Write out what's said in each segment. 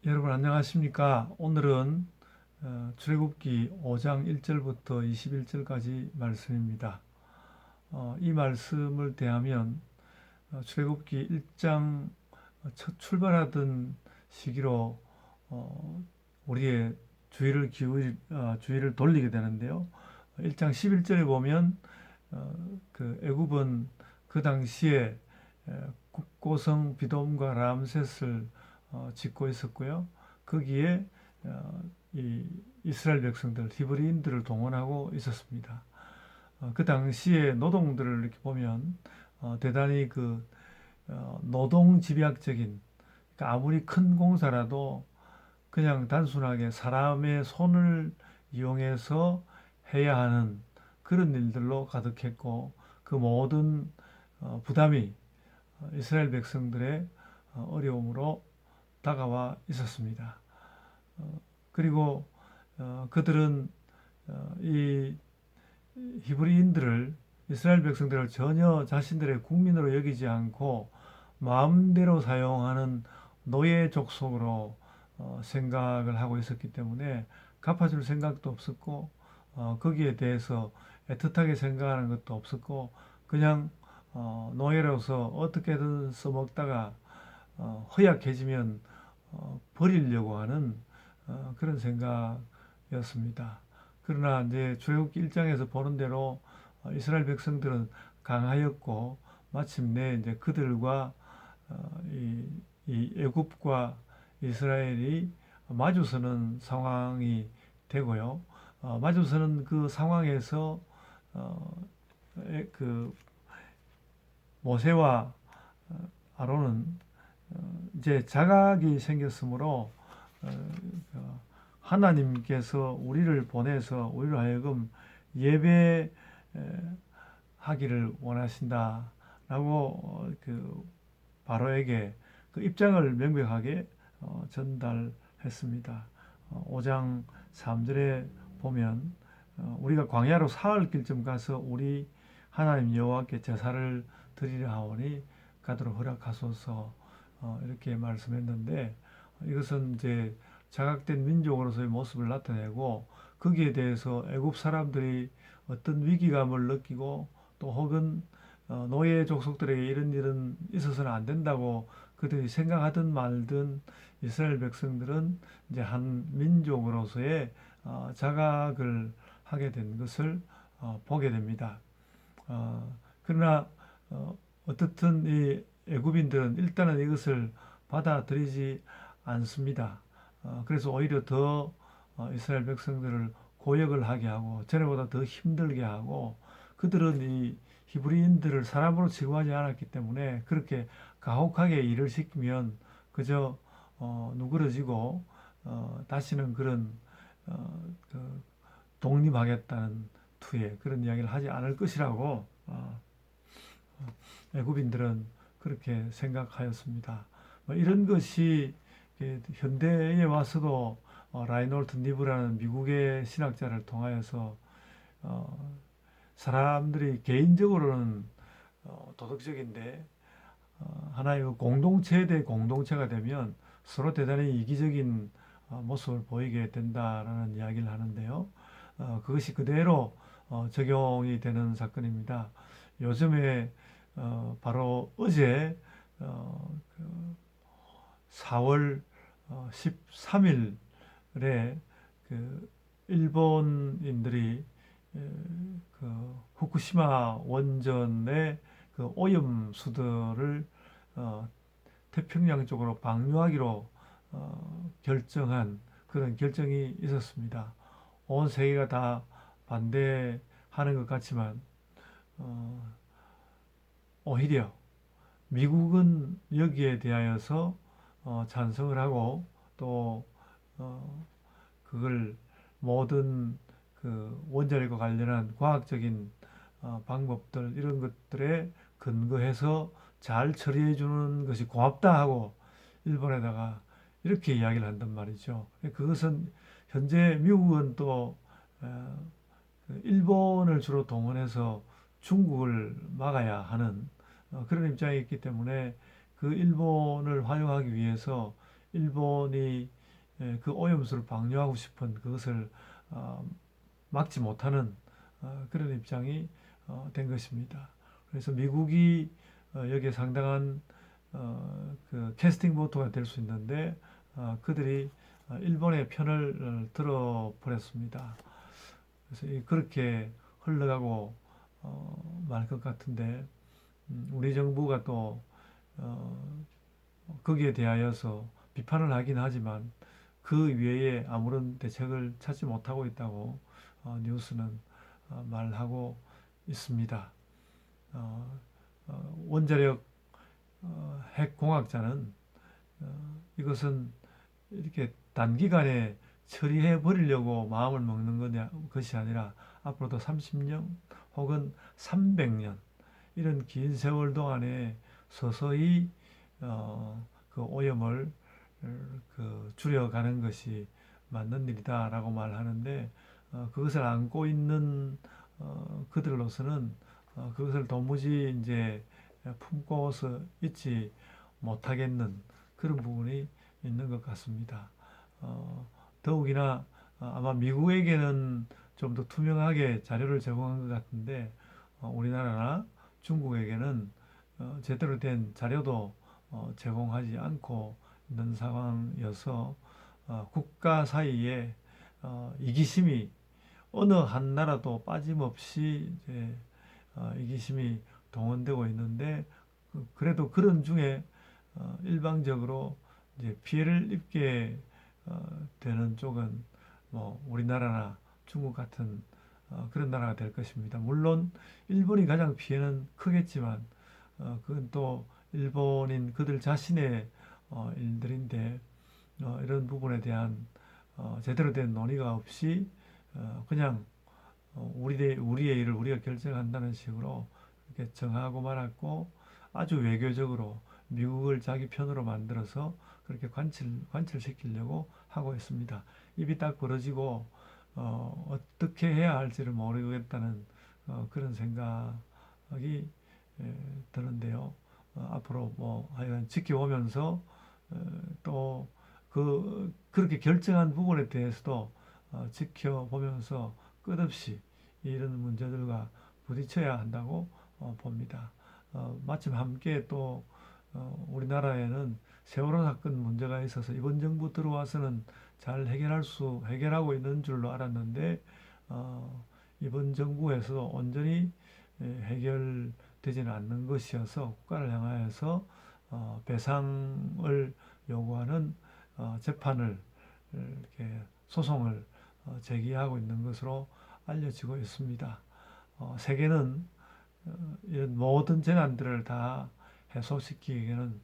여러분 안녕하십니까? 오늘은 출애굽기 5장 1절부터 21절까지 말씀입니다. 이 말씀을 대하면 출애굽기 1장 첫 출발하던 시기로 우리의 주의를 돌리게 되는데요. 1장 11절에 보면 그 애굽은 그 당시에 국고성 비돔과 람셋을 짓고 있었고요. 거기에 이 이스라엘 백성들, 히브리인들을 동원하고 있었습니다. 그 당시에 노동들을 이렇게 보면 대단히 노동 집약적인, 그러니까 아무리 큰 공사라도 그냥 단순하게 사람의 손을 이용해서 해야 하는 그런 일들로 가득했고, 그 모든 부담이 이스라엘 백성들의 어려움으로 다가와 있었습니다. 그리고 그들은 이 히브리인들을, 이스라엘 백성들을 전혀 자신들의 국민으로 여기지 않고 마음대로 사용하는 노예 족속으로 생각을 하고 있었기 때문에 갚아줄 생각도 없었고, 거기에 대해서 애틋하게 생각하는 것도 없었고, 그냥 노예로서 어떻게든 써먹다가 허약해지면 버리려고 하는 그런 생각이었습니다. 그러나 이제 출애굽기 1장에서 보는 대로 이스라엘 백성들은 강하였고, 마침내 이제 그들과 이 애굽과 이스라엘이 마주서는 상황이 되고요. 마주서는 그 상황에서 그 모세와 아론은 이제 자각이 생겼으므로 하나님께서 우리를 보내서 우리로 하여금 예배하기를 원하신다라고 그 바로에게 그 입장을 명백하게 전달했습니다. 5장 3절에 보면 우리가 광야로 사흘 길쯤 가서 우리 하나님 여호와께 제사를 드리려 하오니 가도록 허락하소서, 이렇게 말씀했는데, 이것은 이제 자각된 민족으로서의 모습을 나타내고, 거기에 대해서 애굽 사람들이 어떤 위기감을 느끼고, 또 혹은 노예 족속들에게 이런 일은 있어서는 안 된다고 그들이 생각하든 말든 이스라엘 백성들은 이제 한 민족으로서의 자각을 하게 된 것을 보게 됩니다. 그러나 어떻든 이 애굽인들은 일단은 이것을 받아들이지 않습니다. 그래서 오히려 더 이스라엘 백성들을 고역을 하게 하고 전에보다 더 힘들게 하고, 그들은 이 히브리인들을 사람으로 취급하지 않았기 때문에 그렇게 가혹하게 일을 시키면 그저 누그러지고 다시는 그런 그 독립하겠다는 투의 그런 이야기를 하지 않을 것이라고 애굽인들은 그렇게 생각하였습니다. 이런 것이 현대에 와서도 라이놀트 니브라는 미국의 신학자를 통하여서 사람들이 개인적으로는 도덕적인데 하나의 공동체 대 공동체가 되면 서로 대단히 이기적인 모습을 보이게 된다라는 이야기를 하는데요. 그것이 그대로 적용이 되는 사건입니다. 요즘에 바로 어제 4월 13일에 그 일본인들이 후쿠시마 원전의 그 오염수들을 태평양 쪽으로 방류하기로 결정한 그런 결정이 있었습니다. 온 세계가 다 반대하는 것 같지만 오히려 미국은 여기에 대하여서 찬성을 하고, 또 그걸 모든 그 원자력과 관련한 과학적인 방법들, 이런 것들에 근거해서 잘 처리해 주는 것이 고맙다 하고 일본에다가 이렇게 이야기를 한단 말이죠. 그것은 현재 미국은 또 일본을 주로 동원해서 중국을 막아야 하는 그런 입장이 있기 때문에 그 일본을 활용하기 위해서 일본이 그 오염수를 방류하고 싶은 그것을 어, 막지 못하는 그런 입장이 된 것입니다. 그래서 미국이 여기에 상당한 그 캐스팅 보트가 될 수 있는데 그들이 일본의 편을 들어버렸습니다. 그래서 그렇게 흘러가고 말 것 같은데 우리 정부가 또 거기에 대하여서 비판을 하긴 하지만 그 외에 아무런 대책을 찾지 못하고 있다고 뉴스는 말하고 있습니다. 어, 원자력 핵공학자는 이것은 이렇게 단기간에 처리해 버리려고 마음을 먹는 것이 아니라 앞으로도 30년 혹은 300년 이런 긴 세월 동안에 서서히 그 오염을 줄여가는 것이 맞는 일이다라고 말하는데 그것을 안고 있는 그들로서는 그것을 도무지 이제 품고서 있지 못하겠는 그런 부분이 있는 것 같습니다. 어, 더욱이나 아마 미국에게는 좀 더 투명하게 자료를 제공한 것 같은데 우리나라나 중국에게는 제대로 된 자료도 제공하지 않고 있는 상황이어서 국가 사이에 이기심이 어느 한 나라도 빠짐없이 이제 이기심이 동원되고 있는데 그래도 그런 중에 일방적으로 이제 피해를 입게 되는 쪽은 뭐 우리나라나 중국 같은 그런 나라가 될 것입니다. 물론 일본이 가장 피해는 크겠지만 그건 또 일본인 그들 자신의 일들인데 이런 부분에 대한 제대로 된 논의가 없이 그냥 우리의 일을 우리가 결정한다는 식으로 이렇게 정하고 말았고 아주 외교적으로 미국을 자기 편으로 만들어서 그렇게 관철시키려고 하고 있습니다. 입이 딱 벌어지고 어떻게 해야 할지를 모르겠다는 그런 생각이 드는데요. 앞으로 뭐 하여간 지켜오면서 또 그렇게 결정한 부분에 대해서도 지켜보면서 끝없이 이런 문제들과 부딪혀야 한다고 봅니다. 마침 함께 또 우리나라에는 세월호 사건 문제가 있어서 이번 정부 들어와서는 잘 해결하고 있는 줄로 알았는데 이번 정부에서도 온전히 해결되지는 않는 것이어서 국가를 향하여서 배상을 요구하는 재판을 이렇게 소송을 제기하고 있는 것으로 알려지고 있습니다. 세계는 이런 모든 재난들을 다 해소시키기에는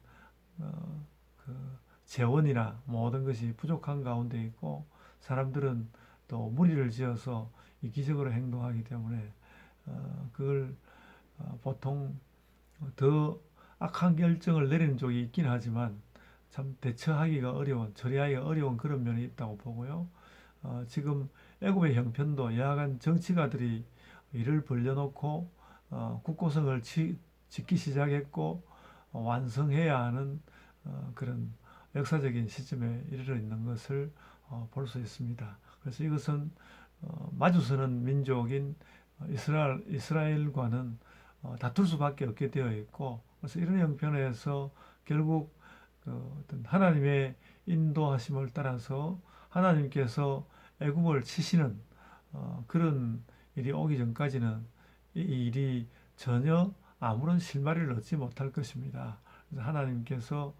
그 재원이나 모든 것이 부족한 가운데 있고 사람들은 또 무리를 지어서 이기적으로 행동하기 때문에 그걸 보통 더 악한 결정을 내리는 쪽이 있긴 하지만 참 대처하기가 어려운, 처리하기가 어려운 그런 면이 있다고 보고요. 지금 애굽의 형편도 여하간 정치가들이 이를 벌려놓고 국고성을 짓기 시작했고 완성해야 하는 그런 역사적인 시점에 이르러 있는 것을 볼 수 있습니다. 그래서 이것은 마주서는 민족인 이스라엘과는 다툴 수밖에 없게 되어 있고 그래서 이런 형편에서 결국 어떤 하나님의 인도하심을 따라서 하나님께서 애굽을 치시는 그런 일이 오기 전까지는 이 일이 전혀 아무런 실마리를 얻지 못할 것입니다. 그래서 하나님께서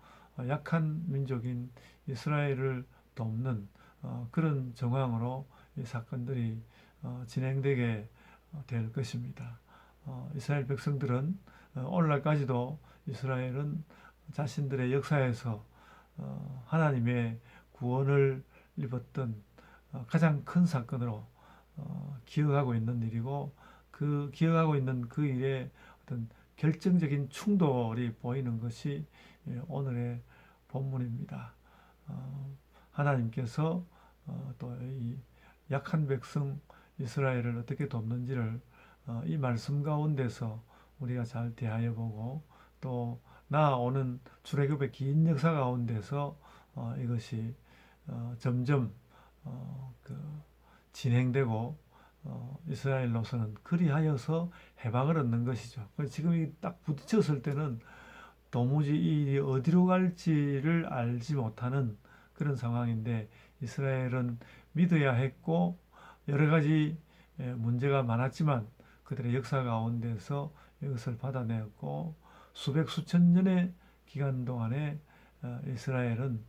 약한 민족인 이스라엘을 돕는 그런 정황으로 이 사건들이 진행되게 될 것입니다. 이스라엘 백성들은 오늘날까지도 이스라엘은 자신들의 역사에서 하나님의 구원을 입었던 가장 큰 사건으로 기억하고 있는 일이고 그 기억하고 있는 그 일에 어떤 결정적인 충돌이 보이는 것이 오늘의 본문입니다. 하나님께서 또 이 약한 백성 이스라엘을 어떻게 돕는지를 이 말씀 가운데서 우리가 잘 대하여 보고 또 나아오는 출애굽의 긴 역사 가운데서 이것이 점점 그 진행되고 이스라엘로서는 그리하여서 해방을 얻는 것이죠. 지금 딱 부딪혔을 때는 도무지 이 어디로 갈지를 알지 못하는 그런 상황인데 이스라엘은 믿어야 했고 여러 가지 문제가 많았지만 그들의 역사 가운데서 이것을 받아내었고 수백 수천 년의 기간 동안에 이스라엘은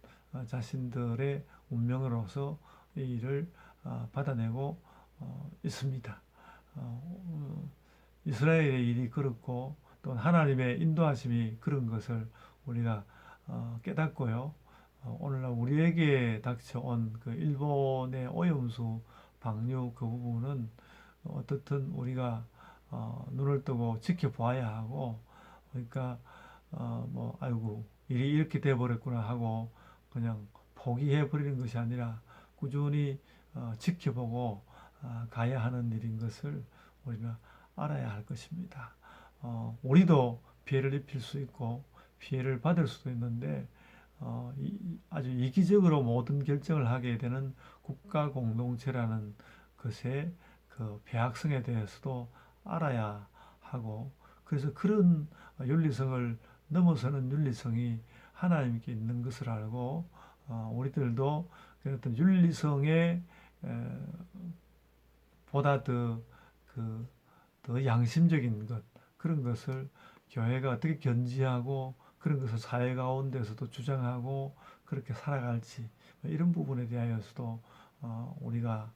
자신들의 운명으로서 이 일을 받아내고 있습니다. 이스라엘의 일이 그렇고 또 하나님의 인도하심이 그런 것을 우리가 깨닫고요. 오늘날 우리에게 닥쳐온 그 일본의 오염수 방류 그 부분은 어떻든 우리가 눈을 뜨고 지켜봐야 하고 그러니까 뭐 아이고 일이 이렇게 돼 버렸구나 하고 그냥 포기해 버리는 것이 아니라 꾸준히 지켜보고 가야 하는 일인 것을 우리가 알아야 할 것입니다. 우리도 피해를 입힐 수 있고 피해를 받을 수도 있는데 아주 이기적으로 모든 결정을 하게 되는 국가 공동체라는 것의 그 배악성에 대해서도 알아야 하고 그래서 그런 윤리성을 넘어서는 윤리성이 하나님께 있는 것을 알고 우리들도 어떤 윤리성에 보다 더 양심적인 것 그런 것을 교회가 어떻게 견지하고 그런 것을 사회 가운데서도 주장하고 그렇게 살아갈지 이런 부분에 대하여서도 우리가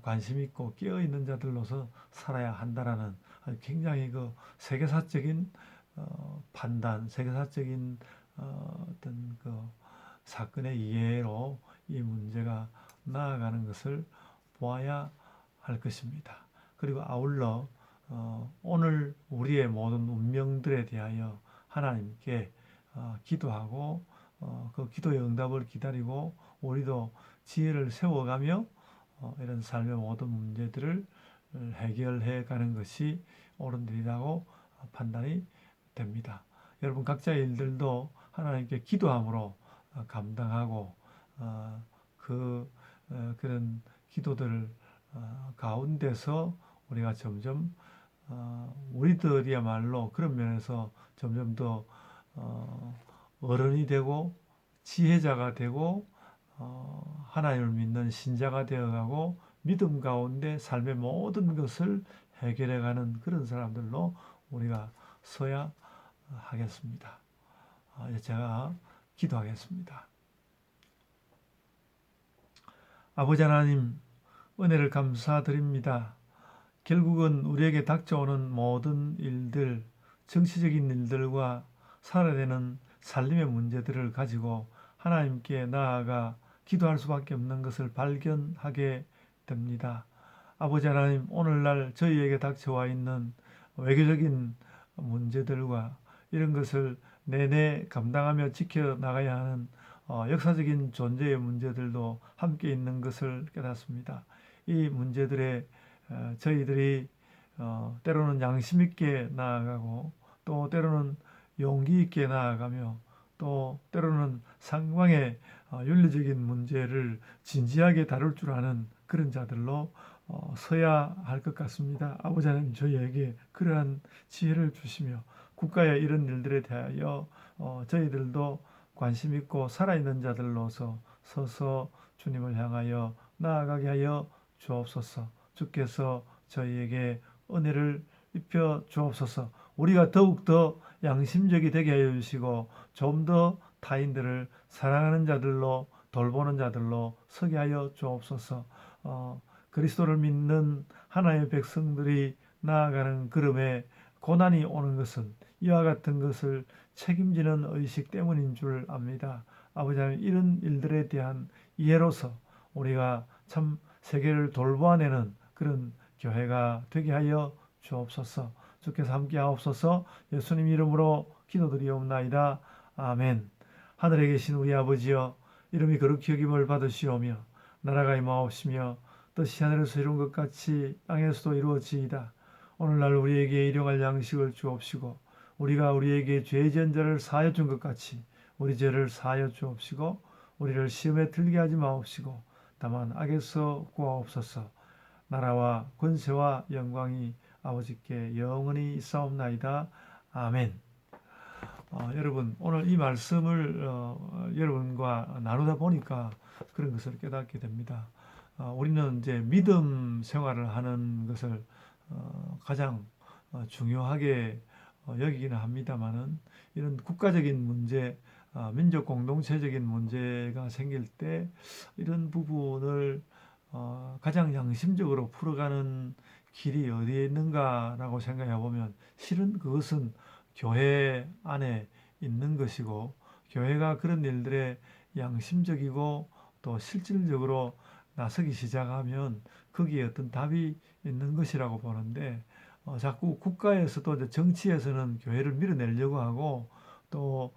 관심 있고 깨어 있는 자들로서 살아야 한다라는 굉장히 그 세계사적인 판단, 세계사적인 어떤 그 사건의 이해로 이 문제가 나아가는 것을 보아야 할 것입니다. 그리고 아울러 오늘 우리의 모든 운명들에 대하여 하나님께 기도하고 그 기도의 응답을 기다리고 우리도 지혜를 세워가며 이런 삶의 모든 문제들을 해결해 가는 것이 옳은 일이라고 판단이 됩니다. 여러분 각자의 일들도 하나님께 기도함으로 감당하고 그런 기도들 가운데서 우리가 점점 우리들이야말로 그런 면에서 점점 더 어른이 되고 지혜자가 되고 하나님을 믿는 신자가 되어가고 믿음 가운데 삶의 모든 것을 해결해가는 그런 사람들로 우리가 서야 하겠습니다. 이제 제가 기도하겠습니다. 아버지 하나님, 은혜를 감사드립니다. 결국은 우리에게 닥쳐오는 모든 일들, 정치적인 일들과 살아야 되는 살림의 문제들을 가지고 하나님께 나아가 기도할 수밖에 없는 것을 발견하게 됩니다. 아버지 하나님, 오늘날 저희에게 닥쳐와 있는 외교적인 문제들과 이런 것을 내내 감당하며 지켜나가야 하는 역사적인 존재의 문제들도 함께 있는 것을 깨닫습니다. 이 문제들에 저희들이 때로는 양심 있게 나아가고 또 때로는 용기 있게 나아가며 또 때로는 상대방의 윤리적인 문제를 진지하게 다룰 줄 아는 그런 자들로 서야 할 것 같습니다. 아버지 하나님 저희에게 그러한 지혜를 주시며 국가의 이런 일들에 대하여 저희들도 관심 있고 살아있는 자들로서 서서 주님을 향하여 나아가게 하여 주옵소서. 주께서 저희에게 은혜를 입혀 주옵소서. 우리가 더욱더 양심적이 되게 하여 주시고 좀 더 타인들을 사랑하는 자들로 돌보는 자들로 서게 하여 주옵소서. 그리스도를 믿는 하나님의 백성들이 나아가는 걸음에 고난이 오는 것은 이와 같은 것을 책임지는 의식 때문인 줄 압니다. 아버지 하나님 이런 일들에 대한 이해로서 우리가 참 세계를 돌보아내는 그런 교회가 되게 하여 주옵소서. 주께서 함께 하옵소서. 예수님 이름으로 기도드리옵나이다. 아멘. 하늘에 계신 우리 아버지여 이름이 거룩히 여김을 받으시오며 나라가 임하옵시며 뜻이 하늘에서 이룬 것 같이 땅에서도 이루어지이다. 오늘날 우리에게 일용할 양식을 주옵시고 우리가 우리에게 죄 지은 자를 사하여 준 것 같이 우리 죄를 사하여 주옵시고 우리를 시험에 들게 하지 마옵시고 다만 악에서 구하옵소서. 나라와 권세와 영광이 아버지께 영원히 있사옵나이다. 아멘. 여러분 오늘 이 말씀을 여러분과 나누다 보니까 그런 것을 깨닫게 됩니다. 우리는 이제 믿음 생활을 하는 것을 가장 중요하게 여기기는 합니다만은 이런 국가적인 문제, 민족 공동체적인 문제가 생길 때 이런 부분을 가장 양심적으로 풀어가는 길이 어디에 있는가라고 생각해 보면 실은 그것은 교회 안에 있는 것이고 교회가 그런 일들에 양심적이고 또 실질적으로 나서기 시작하면 거기에 어떤 답이 있는 것이라고 보는데 자꾸 국가에서도 이제 정치에서는 교회를 밀어내려고 하고 또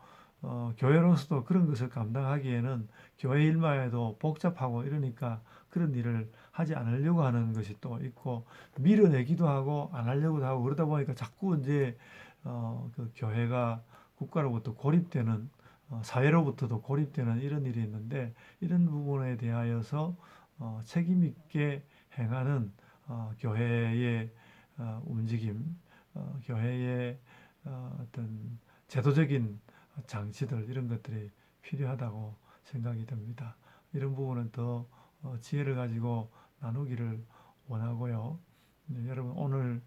교회로서도 그런 것을 감당하기에는 교회 일마에도 복잡하고 이러니까 그런 일을 하지 않으려고 하는 것이 또 있고 밀어내기도 하고 안 하려고도 하고 그러다 보니까 자꾸 이제 그 교회가 국가로부터 고립되는 사회로부터도 고립되는 이런 일이 있는데 이런 부분에 대하여서 책임 있게 행하는 교회의 움직임, 교회의 어떤 제도적인 장치들 이런 것들이 필요하다고 생각이 듭니다. 이런 부분은 더 지혜를 가지고 나누기를 원하고요. 네, 여러분 오늘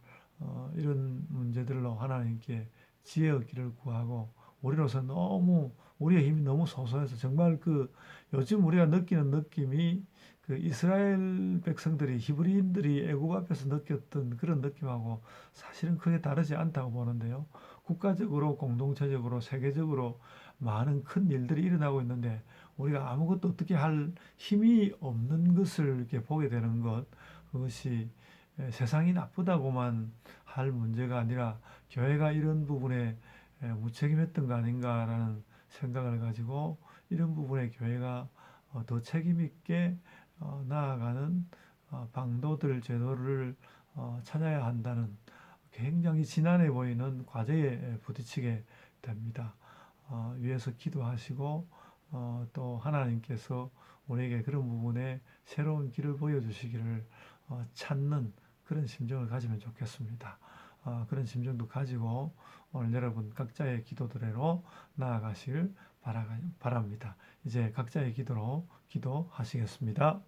이런 문제들로 하나님께 지혜 얻기를 구하고 우리로서 너무 우리의 힘이 너무 소소해서 정말 그 요즘 우리가 느끼는 느낌이 그 이스라엘 백성들이 히브리인들이 애굽 앞에서 느꼈던 그런 느낌하고 사실은 크게 다르지 않다고 보는데요. 국가적으로 공동체적으로 세계적으로 많은 큰 일들이 일어나고 있는데 우리가 아무것도 어떻게 할 힘이 없는 것을 이렇게 보게 되는 것 그것이 세상이 나쁘다고만 할 문제가 아니라 교회가 이런 부분에 무책임했던 거 아닌가라는 생각을 가지고 이런 부분에 교회가 더 책임 있게 나아가는 방도들 제도를 찾아야 한다는 굉장히 지난해 보이는 과제에 부딪히게 됩니다. 위에서 기도하시고 또 하나님께서 우리에게 그런 부분에 새로운 길을 보여주시기를 찾는 그런 심정을 가지면 좋겠습니다. 그런 심정도 가지고 오늘 여러분 각자의 기도대로 나아가시길 바랍니다. 이제 각자의 기도로 기도하시겠습니다.